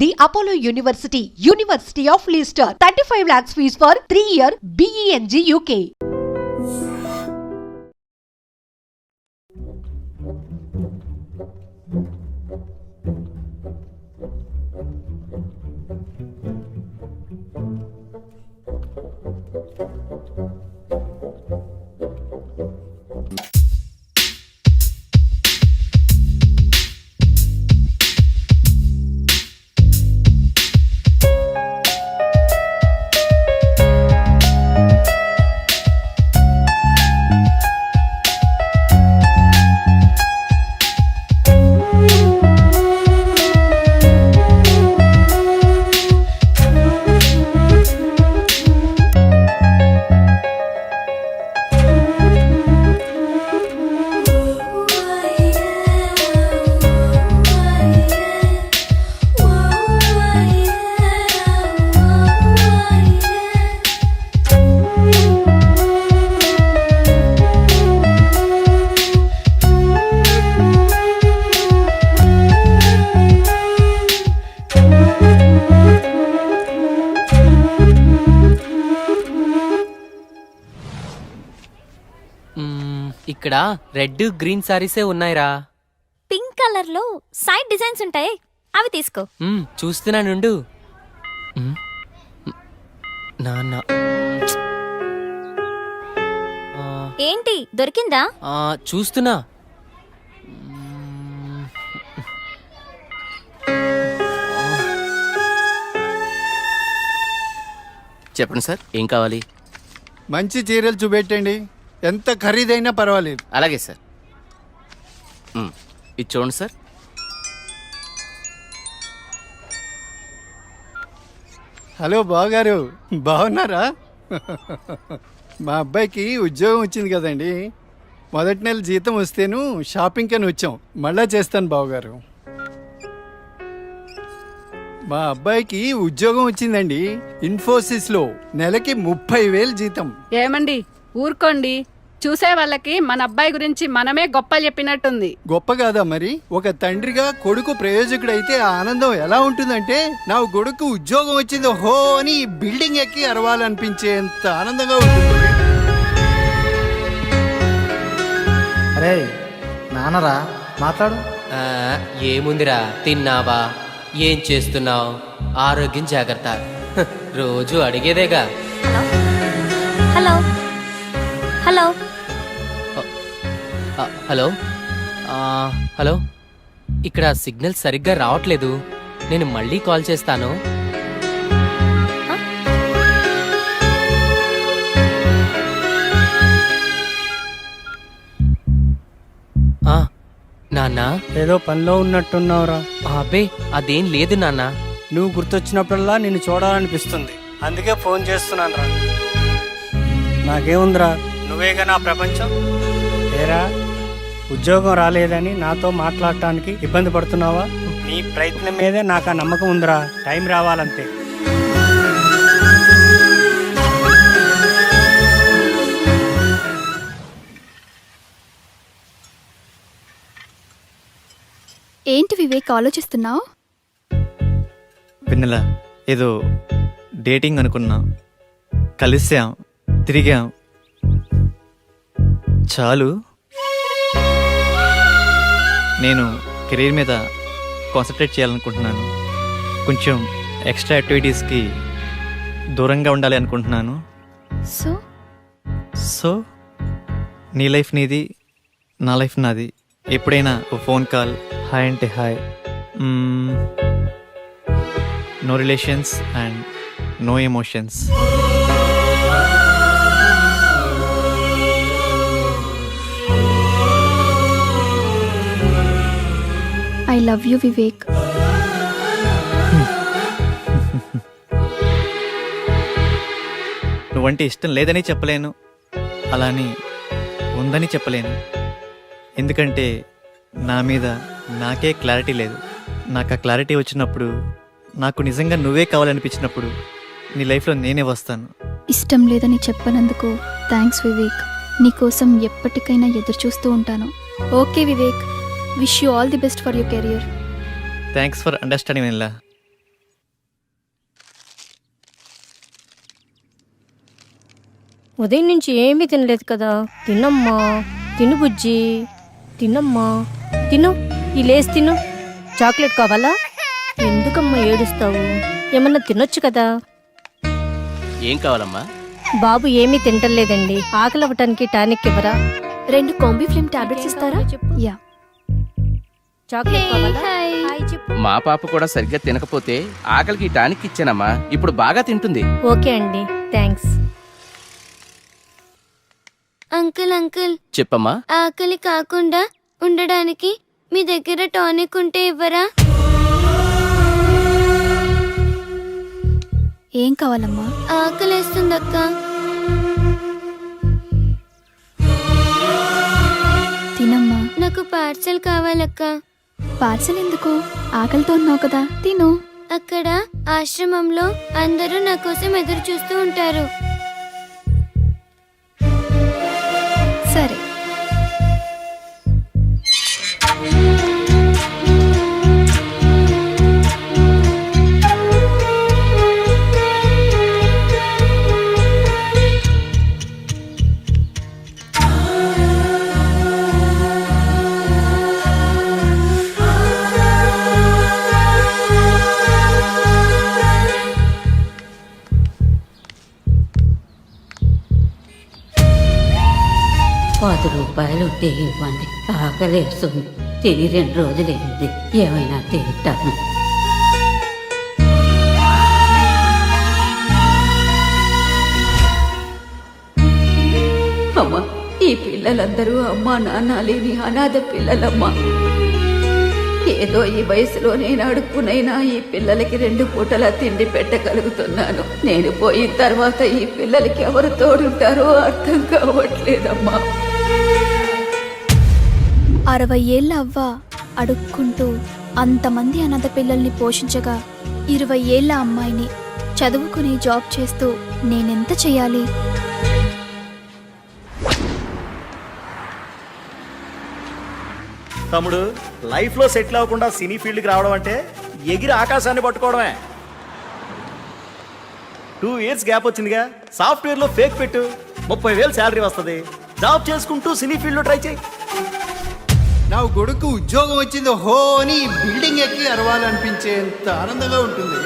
The Apollo University, University of Leicester. 35 lakhs fees for 3-year BEng UK. ఇక్కడ red green సారీసే ఉన్నాయిరా. Pink colour లో side designs ఉంటాయి, అవి తీసుకో. చూస్తున్నానుండు. నాన్న ఏంటి దొరికిందా? చూస్తున్నా. చెప్పండి సార్, ఏం కావాలి? మంచి చీరలు చూపెట్టండి, ఎంత ఖరీదైనా పర్వాలేదు. అలాగే సార్. ఇది చూడండి సార్. హలో బావగారు, బాగున్నారా? మా అబ్బాయికి ఉద్యోగం వచ్చింది కదండి, మొదటి నెల జీతం వస్తేను షాపింగ్ అని వచ్చాం. మళ్ళా చేస్తాను బావగారు. మా అబ్బాయికి ఉద్యోగం వచ్చిందండి, ఇన్ఫోసిస్లో. నెలకి 30,000 జీతం. ఏమండి ఊరుకోండి, చూసే వాళ్ళకి మన అబ్బాయి గురించి మనమే గొప్ప చెప్పినట్టుంది. గొప్ప కాదా మరి? ఒక తండ్రిగా కొడుకు ప్రయోజకుడైతే ఆ ఆనందం ఎలా ఉంటుందంటే, నా కొడుకు ఉద్యోగం వచ్చింది హో అని బిల్డింగ్ ఎక్కి అరవాలనిపించేంత ఆనందంగా ఉంటుంది. అరే నాన్నరా, మాట్లాడు. ఏముందిరా, తిన్నావా, ఏం చేస్తున్నావు, ఆరోగ్యం జాగ్రత్త, రోజు అడిగేదేగా. హలో హలో హలో హలో, ఇక్కడ సిగ్నల్ సరిగ్గా రావట్లేదు, నేను మళ్ళీ కాల్ చేస్తాను. నాన్నా, ఏదో పనిలో ఉన్నట్టున్నావురా. అబ్బే అదేం లేదు నాన్నా. నువ్వు గుర్తొచ్చినప్పుడల్లా నిన్ను చూడాలనిపిస్తుంది, అందుకే ఫోన్ చేస్తున్నాను రా. నాకేముందిరా, నువ్వేగా నా ప్రపంచం. ఏరా, ఉద్యోగం రాలేదని నాతో మాట్లాడటానికి ఇబ్బంది పడుతున్నావా? నీ ప్రయత్నం మీదే నాకు ఆ నమ్మకం ఉందిరా, టైం రావాలంతే. ఏంటి వివేక్ ఆలోచిస్తున్నావు? పిన్నెల, ఏదో డేటింగ్ అనుకున్నా, కలిసాం, తిరిగాం, చాలు. నేను కెరీర్ మీద కాన్సన్ట్రేట్ చేయాలనుకుంటున్నాను, కొంచెం ఎక్స్ట్రా యాక్టివిటీస్కి దూరంగా ఉండాలి అనుకుంటున్నాను. సో నీ లైఫ్ నీది, నా లైఫ్ నాది. ఎప్పుడైనా ఓ ఫోన్ కాల్, హాయ్ అంటే hi, no relations and no emotions. I love you Vivek. నువ్వంటే ఇష్టం లేదని చెప్పలేను, అలాని ఉందని చెప్పలేను. ఎందుకంటే నా మీద నాకే క్లారిటీ లేదు. నాకు ఆ క్లారిటీ వచ్చినప్పుడు, నాకు నిజంగా నువ్వే కావాలనిపించినప్పుడు నీ లైఫ్లో నేనే వస్తాను. ఇష్టం లేదని చెప్పనందుకు థ్యాంక్స్ వివేక్. నీకోసం ఎప్పటికైనా ఎదురు చూస్తూ ఉంటాను. Okay Vivek, wish you all the best for your career. Thanks for understanding vanilla. ఉదయం నుంచి ఏమీ తినలేదు కదా. తినమ్మా, తిను బుజ్జి, తినమ్మా, తిను. ఈ లేస్ తిను. చాక్లెట్ కావాలా? ఎందుకమ్మా ఏడుస్తావు? ఏమన్నా తినొచ్చు కదా. ఏం కావాలమ్మా? బాబు ఏమీ తింటలేదండి. ఆకలి అవ్వటానికి టానిక్ ఇవ్వరా? 2 కాంబీ ఫ్లేమ్ టాబ్లెట్స్ ఇస్తారా? యా. చాక్లెట్ కావాలా? హాయ్ చెప్పు. మా పాప కూడా సరిగ్గా తినకపోతే ఆకలికి టానిక్ ఇచ్చానమ్మా. ఇప్పుడు బాగా తింటుంది. ఓకే అండి, థ్యాంక్స్. అంకుల్ అంకుల్, చెప్పమ్మా. ఆకలి కాకుండా ఉండడానికి మీ దగ్గర టానిక్ ఉంటే ఇవ్వరా? ఏం కావాలమ్మా? ఆకలేస్తుందక్క. తినమ్మా. నాకు పార్సల్ కావాలక్క. పార్సల్ ఎందుకు? ఆకలితో ఉన్నావు కదా, తిను. అక్కడ ఆశ్రమంలో అందరూ నా కోసం ఎదురు చూస్తూ ఉంటారు. సరే. ₹10 ఉంటే ఇవ్వండి. ఆకలేస్తుంది. తిని 2 రోజులైంది. ఏమైనా తింటాను. అమ్మా, ఈ పిల్లలందరూ అమ్మా నాన్న లేని అనాథ పిల్లలమ్మా. ఏదో ఈ వయసులో నేను అడుక్కునైనా ఈ పిల్లలకి 2 పూటలా తిండి పెట్టగలుగుతున్నాను. నేను పోయిన తర్వాత ఈ పిల్లలకి ఎవరు తోడుంటారో అర్థం కావట్లేదమ్మా. 60 ఏళ్ళ అవ్వ అడుక్కుంటూ అంతమంది అనాథ పిల్లల్ని పోషించగా 20 ఏళ్ళ అమ్మాయిని చదువుకుని జాబ్ చేస్తూ నేనెంత చెయ్యాలి? తమ్ముడు, లైఫ్లో సెటిల్ అవ్వకుండా సినీ ఫీల్డ్కి రావడం అంటే ఎగిరి ఆకాశాన్ని పట్టుకోవడమే. 2 ఇయర్స్ గ్యాప్ వచ్చిందిగా. సాఫ్ట్వేర్లో ఫేక్ పెట్టు, 30,000 శాలరీ వస్తుంది. జాబ్ చేసుకుంటూ సినీ ఫీల్డ్లో ట్రై చేయి. నా కొడుకు ఉద్యోగం వచ్చింది హో అని బిల్డింగ్ ఎక్కి అరవాలనిపించేంత ఆనందంగా ఉంటుంది.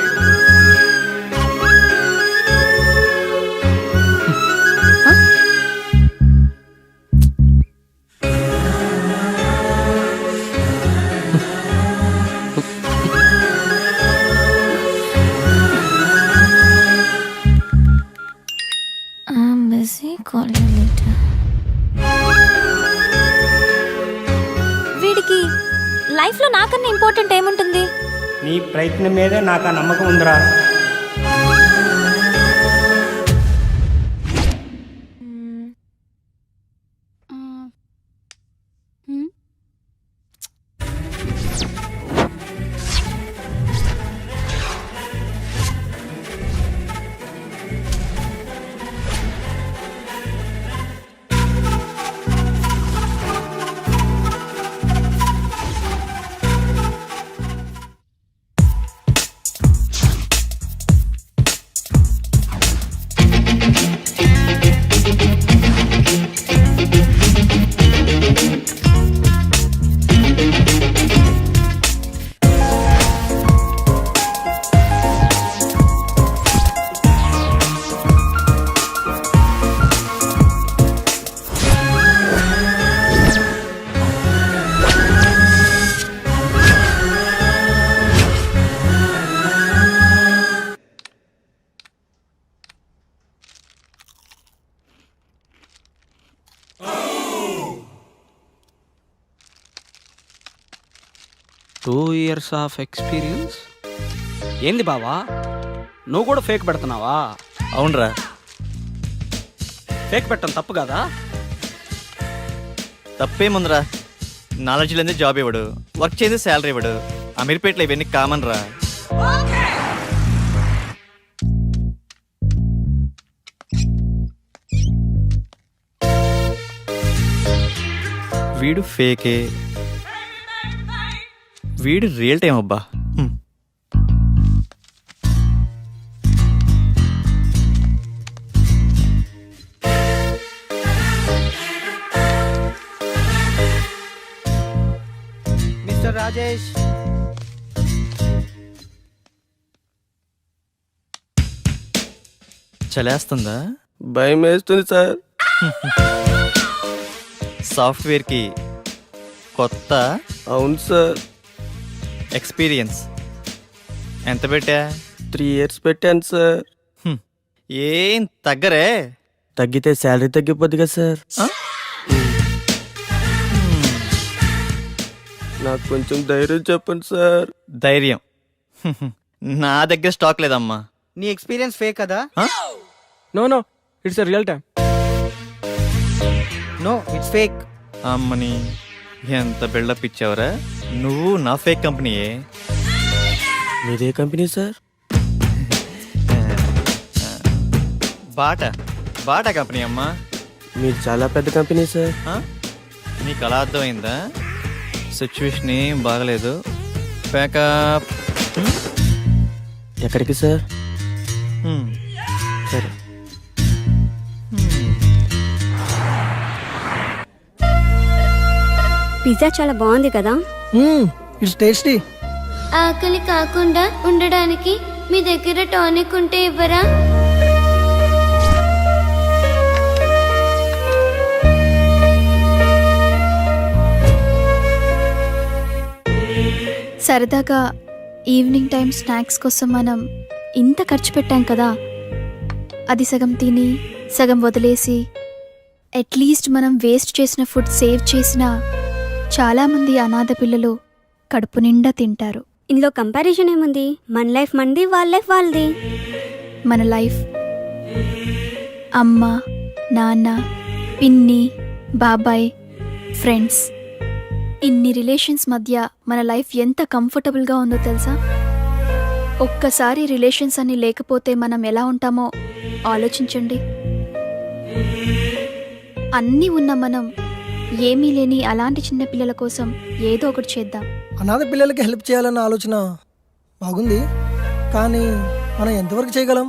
వీడికి లైఫ్లో నాకన్నా ఇంపార్టెంట్ ఏముంటుంది? నీ ప్రయత్నం మీదే నాకు ఆ నమ్మకం ఉందిరా. Two years of experience. ఏంది బావా, నువ్వు కూడా ఫేక్ పెడుతున్నావా? అవునరా. ఫేక్ పెట్టడం తప్పు కదా? తప్పేముందిరా, నాలెడ్జ్ లేని జాబ్ ఇవ్వడు, వర్క్ చేసి శాలరీ ఇవ్వడు. అమీర్పేటలో ఇవన్నీ కామన్ రా. వీడు ఫేకే, వీడు రియల్ టైం అబ్బా. రాజేష్. చలేస్తుందా? భయం వేస్తుంది సార్. సాఫ్ట్వేర్కి కొత్త. అవును సార్. ఎక్స్పీరియన్స్ ఎంత పెట్టా? 3 years పెట్టాను సార్. ఏం తగ్గరే? తగ్గితే శాలరీ తగ్గిపోద్ది కదా సార్. నాకు కొంచెం ధైర్యం చెప్పండి సార్. ధైర్యం నా దగ్గర స్టాక్ లేదమ్మా. నీ ఎక్స్పీరియన్స్ ఫేక్ కదా? No it's real time. No it's fake. అమ్మని ఎంత బిల్డప్ ఇచ్చావరా? నువ్వు నా ఫేక్ కంపెనీయే. మీదే కంపెనీ సార్? బాటా కంపెనీ అమ్మా. మీరు చాలా పెద్ద కంపెనీ సార్. నీకు అలా అర్థమైందా? సిచ్యువేషన్ ఏం బాగలేదు. ప్యాకప్. ఎక్కడికి సార్? సరే. పిజ్జా చాలా బాగుంది కదా? It's tasty. ఆకలి కాకుండా ఉండడానికి మీ దగ్గర టానిక్ ఉంటే ఇవ్వరా? సరదాగా ఈవినింగ్ టైం స్నాక్స్ కోసం మనం ఇంత ఖర్చు పెట్టాం కదా, అది సగం తిని సగం వదిలేసి అట్లీస్ట్ మనం వేస్ట్ చేసిన ఫుడ్ సేవ్ చేసిన చాలామంది అనాథ పిల్లలు కడుపు నిండా తింటారు. ఇందులో కంపారిజన్ ఏముంది? మన లైఫ్ మనది, వాళ్ళ లైఫ్ వాళ్ళది. మన లైఫ్ అమ్మ, నాన్న, పిన్ని, బాబాయ్, ఫ్రెండ్స్, ఇన్ని రిలేషన్స్ మధ్య మన లైఫ్ ఎంత కంఫర్టబుల్గా ఉందో తెలుసా? ఒక్కసారి రిలేషన్స్ అన్ని లేకపోతే మనం ఎలా ఉంటామో ఆలోచించండి. అన్నీ ఉన్న మనం ఏమీ లేని అలాంటి చిన్నపిల్లల కోసం ఏదో ఒకటి చేద్దాం. అనాథ పిల్లలకి హెల్ప్ చేయాలన్న ఆలోచన బాగుంది, కానీ మనం ఎంతవరకు చేయగలం?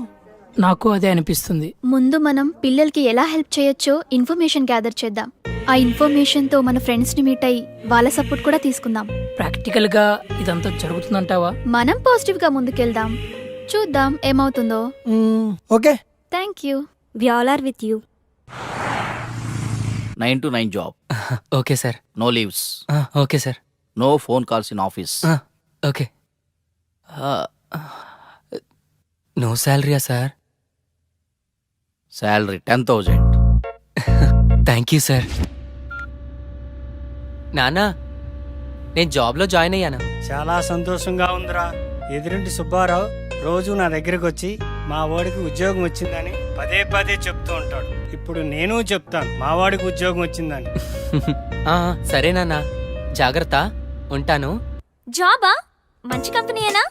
నాకు అదే అనిపిస్తుంది. ముందు మనం పిల్లలకి ఎలా హెల్ప్ చేయొచ్చో ఇన్ఫర్మేషన్ గ్యాదర్ చేద్దాం. ఆ ఇన్ఫర్మేషన్తో మన ఫ్రెండ్స్ని మీట్ అయ్యి వాళ్ళ సపోర్ట్ కూడా తీసుకుందాం. ప్రాక్టికల్ గా ఇదంతా జరుగుతుందంటావా? మనం పాజిటివ్గా ముందుకెళ్దాం, చూద్దాం ఏమవుతుందో. Okay, thank you. We all are with you. 9 to 9 job. Okay sir. No leaves. Okay sir. No phone calls in office. Okay. No శాలరీయా sir? Salary 10,000. Thank you sir. నానా, నేను జాబ్లో జాయిన్ అయ్యాను. చాలా సంతోషంగా ఉందిరా. ఎదురింటి సుబ్బారావు రోజు నా దగ్గరకు వచ్చి మా వాడికి ఉద్యోగం వచ్చిందని పదే పదే చెప్తూ ఉంటాడు. ఇప్పుడు నేను చెప్తాను మా వాడికి ఉద్యోగం వచ్చిందని. సరే నాన్న, జాగ్రత్త, ఉంటాను. జాబా? మంచి కంపెనీయేనా?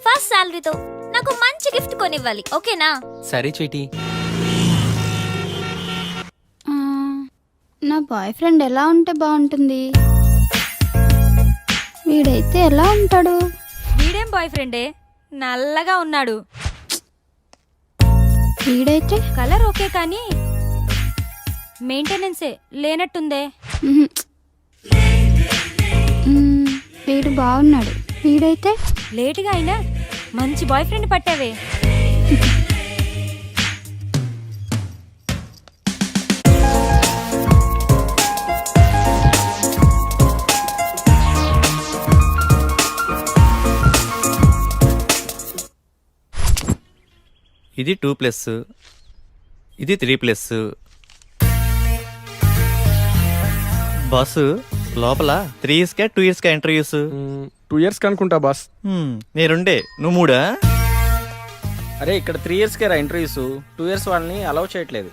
ఫస్ట్ శాలరీతో నాకు మంచి గిఫ్ట్ కొనివ్వాలి, ఓకేనా? సరే స్వీటీ. నా బాయ్ ఫ్రెండ్ ఎలా ఉంటే బాగుంటుంది? వీడైతే ఎలా ఉంటాడు? వీడేం బాయ్ ఫ్రెండే, నల్లగా ఉన్నాడు. వీడైతే కలర్ ఓకే కానీ మెయింటెనెన్సే లేనట్టుందే. వీడు బాగున్నాడు. వీడైతే లేటుగా అయినా మంచి బాయ్ ఫ్రెండ్ పట్టావే. ఇది 2+, ఇది 3+. బాసు, లోపల 3 yearsకా 2 yearsకా ఇంటర్వ్యూస్? 2 years అనుకుంటా బాస్. నేనుండే, నువ్వు 3? అరే ఇక్కడ 3 yearsకే రా ఇంటర్వ్యూస్. 2 years వాళ్ళని అలౌ చేయట్లేదు.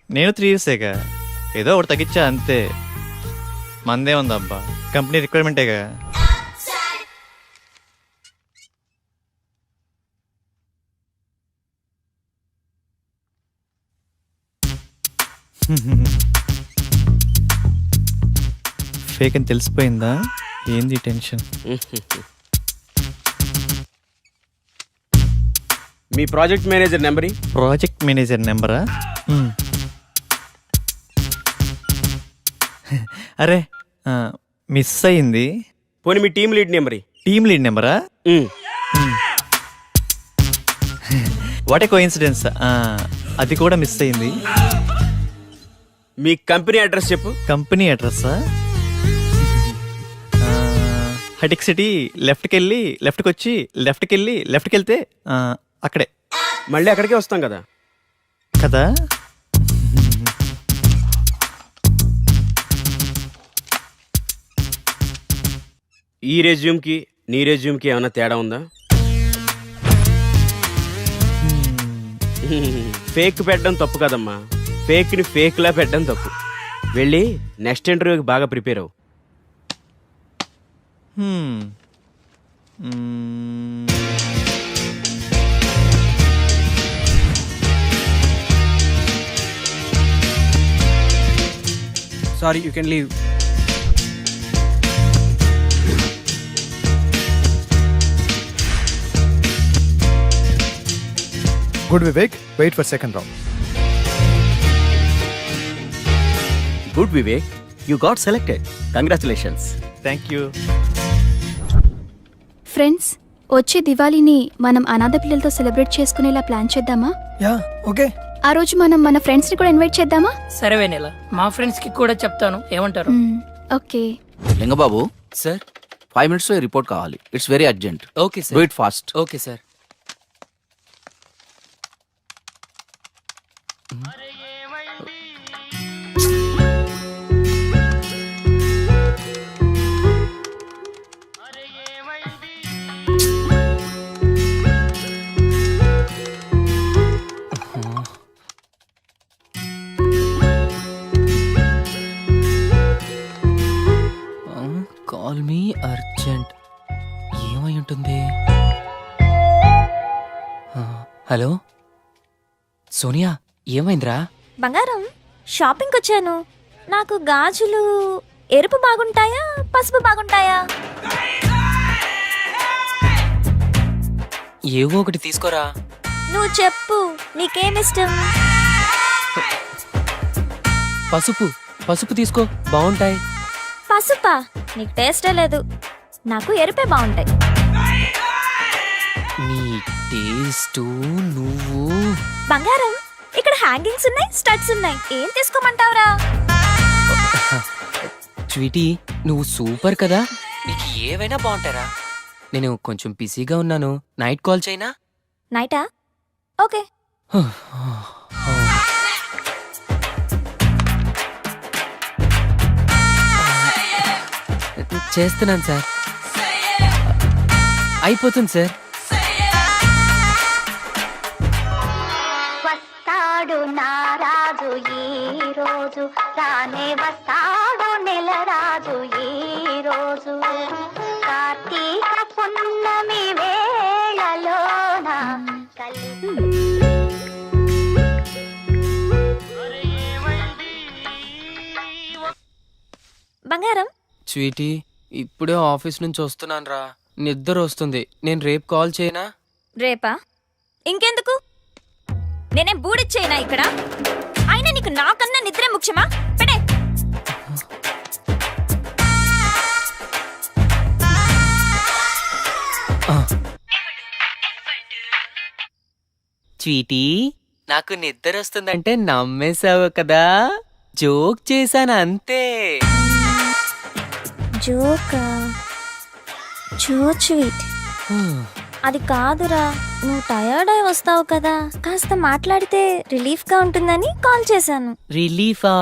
నేను 3 yearsేగా, ఏదో ఒకటి తగ్గించా అంతే. మందే ఉందబ్బా, కంపెనీ రిక్వైర్మెంటేగా. ఫేక్ అని తెలిసిపోయిందా? ఏంది టెన్షన్? మీ project manager number? Project manager నెంబరా? అరే మిస్ అయింది. పోనీ మీ team lead number team lead నెంబరా? What a coincidence. అది కూడా మిస్ అయింది. మీ కంపెనీ అడ్రస్ చెప్పు. కంపెనీ అడ్రస్సా? హైటెక్ సిటీ లెఫ్ట్కి వెళ్ళి లెఫ్ట్కి వచ్చి లెఫ్ట్కి వెళ్ళి లెఫ్ట్కి వెళ్తే అక్కడే. మళ్ళీ అక్కడికే వస్తాం కదా. కదా. ఈ రెజ్యూమ్కి నీ రెజ్యూమ్కి ఏమైనా తేడా ఉందా? ఫేక్ పెట్టడం తప్పు కదమ్మా, ఫేక్ని ఫేక్లా పెట్టడం తప్పు. వెళ్ళి నెక్స్ట్ ఇంటర్వ్యూకి బాగా ప్రిపేర్ అవ్వు. Sorry, you can leave. Good Vivek, wait for second round. Good Vivek, you got selected. Congratulations. Thank you. Friends, వచ్చే దివాళీని మనం అనాథ పిల్లలతో సెలబ్రేట్ చేసుకునేలా ప్లాన్ చేద్దామా? Yeah okay. ఆ రోజు మనం మన ఫ్రెండ్స్ ని కూడా ఇన్వైట్ చేద్దామా? సరే వెనెల, మా ఫ్రెండ్స్ కి కూడా చెప్తాను, ఏమంటారు? ఓకే. లింగబాబు సార్ 5 minutes లో రిపోర్ట్ కావాలి. It's very urgent. Okay do sir. It fast. Okay sir. Call me urgent. ఏమై ఉంటుంది? హలో సోనియా, ఏమైందిరా? బంగారం, షాపింగ్కి వచ్చాను. నాకు గాజులు ఎరుపు బాగుంటాయా పసుపు బాగుంటాయా? ఏవో ఒకటి తీసుకోరా. నువ్వు చెప్పు, నీకేమిష్టం? పసుపు. పసుపు తీసుకో, బాగుంటాయి. పసుపా? నీకు టేస్టే లేదు. నాకు ఎరుపే బాగుంటాయి. నీ టేస్ట్ నువ్వు. బంగారం, ఇక్కడ హ్యాంగింగ్స్ ఉన్నాయి, స్టడ్స్ ఉన్నాయి. ఏం తీసుకోమంటావురా? స్వీటీ, నువ్వు సూపర్ కదా, నీకు ఏవైనా బాగుంటారా. నేను కొంచెం బిజీగా ఉన్నాను, నైట్ కాల్ చేయనా? నైటా? ఓకే. చేస్తున్నాను సార్. అయిపోతుంది సార్. వస్తాడు నారాజు ఈ రోజు, రానే వస్తాడు నెల రాజు ఈ రోజు. కార్తీక పున్నమి వేళలోన బంగారం. స్వీటీ, ఇప్పుడే ఆఫీస్ నుంచి వస్తున్నాను రా, నిద్ర వస్తుంది. నేను రేపు కాల్ చేయనా? రేపా? ఇంకెందుకు? నేనేం బూడిచ్చేయనా ఇక్కడ? అయినా నీకు నాకన్నా నిద్రే ముఖ్యమా? పెడే. స్వీటీ, నాకు నిద్ర వస్తుందంటే నమ్మేశావు కదా, జోక్ చేశాను అంతే. జోకా? So sweet. అది కాదురా, నువ్వు టయర్డ్ అయి వస్తావు కదా, కాస్త మాట్లాడితే రిలీఫ్ గా ఉంటుందని కాల్ చేశాను. రిలీఫా?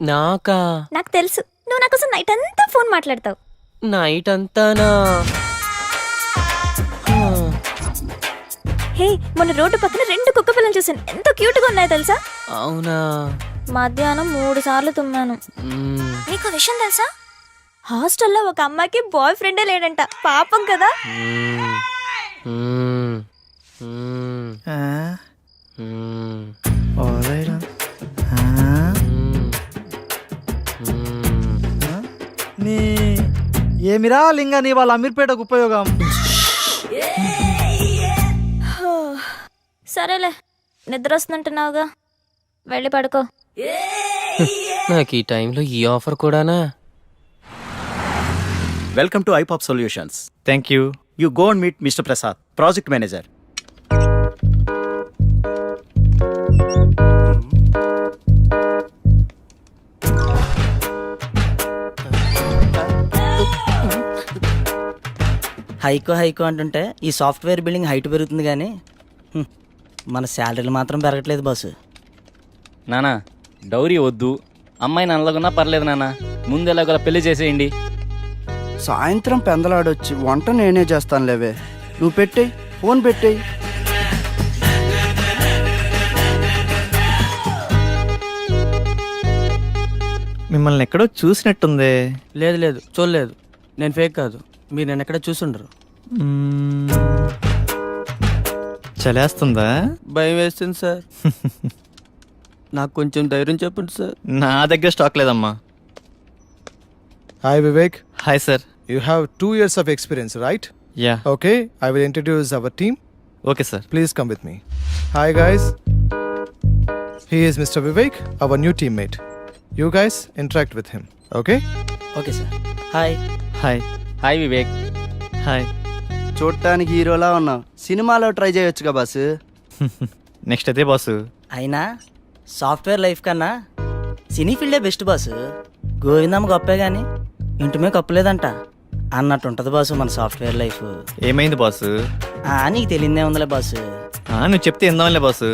నాకా? నాకు తెలుసు, నువ్వు నా కోసం నైట్ అంతా ఫోన్ మాట్లాడతావు. నైట్ అంతానా? హే, మొన్న రోడ్డు పక్కన 2 కుక్క పిల్లలు చూసాను, ఎంత క్యూట్ గా ఉన్నాయో తెలుసా? అవునా? మధ్యాహ్నం 3 సార్లు తుమ్మాను. నీకు విషయం తెలుసా? హాస్టల్లో ఒక అమ్మాయికి బాయ్ ఫ్రెండే లేడంట. పాపం కదా. ఏమిరా లింగ నీ వాళ్ళ అమీర్పేటకు ఉపయోగం? సరేలే, నిద్ర వస్తుందంటున్నావుగా, వెళ్ళి పడుకో. నాకు ఈ టైంలో ఈ ఆఫర్ కూడానా? Welcome to iPop Solutions. Thank you. You go and meet Mr. Prasad, project manager. హైకో అంటుంటే ఈ సాఫ్ట్వేర్ బిల్డింగ్ హైట్ పెరుగుతుంది కానీ మన శాలరీలు మాత్రం పెరగట్లేదు బాసు. నానా డౌరీ వద్దు, అమ్మాయి నల్లగున్నా పర్లేదు నాన్న, ముందు ఎలాగోలా పెళ్లి చేసేయండి. సాయంత్రం పెందలాడొచ్చి వంట నేనే చేస్తాను లేవే, నువ్వు పెట్టేయి, ఫోన్ పెట్టేయి. మిమ్మల్ని ఎక్కడో చూసినట్టుందే. లేదు చూడలేదు, నేను ఫేక్ కాదు, మీరు నన్ను ఎక్కడ చూసుండరు. మ్మ్. చలేస్తుందా? భయం వేస్తుంది సార్. నాకు కొంచెం ధైర్యం చెప్పండి సార్. నా దగ్గర స్టాక్ లేదమ్మా. Hi Vivek, hi sir. you have 2 years of experience, right? Yeah. Okay, I will introduce our team. Okay sir. Please come with me. Hi guys. He is Mr. Vivek, our new teammate. You guys interact with him, okay? Okay sir. Hi. Hi. Hi Vivek. Hi. చూడటానికి హీరోలా ఉన్నావు, సినిమాలో try చేయొచ్చుగా boss. Next అదే boss. అయినా software life కన్నా సినీ ఫీల్డే best boss. Govindamma గొప్పే కానీ ఇంటిమే కప్పలేదంట అన్నట్టు ఉంటుంది బాసు మన సాఫ్ట్వేర్ లైఫ్. ఏమైంది బాసు? నీకు తెలియదే ఉందిలే బాసు. నువ్వు చెప్తే ఎందాంలే బాసు.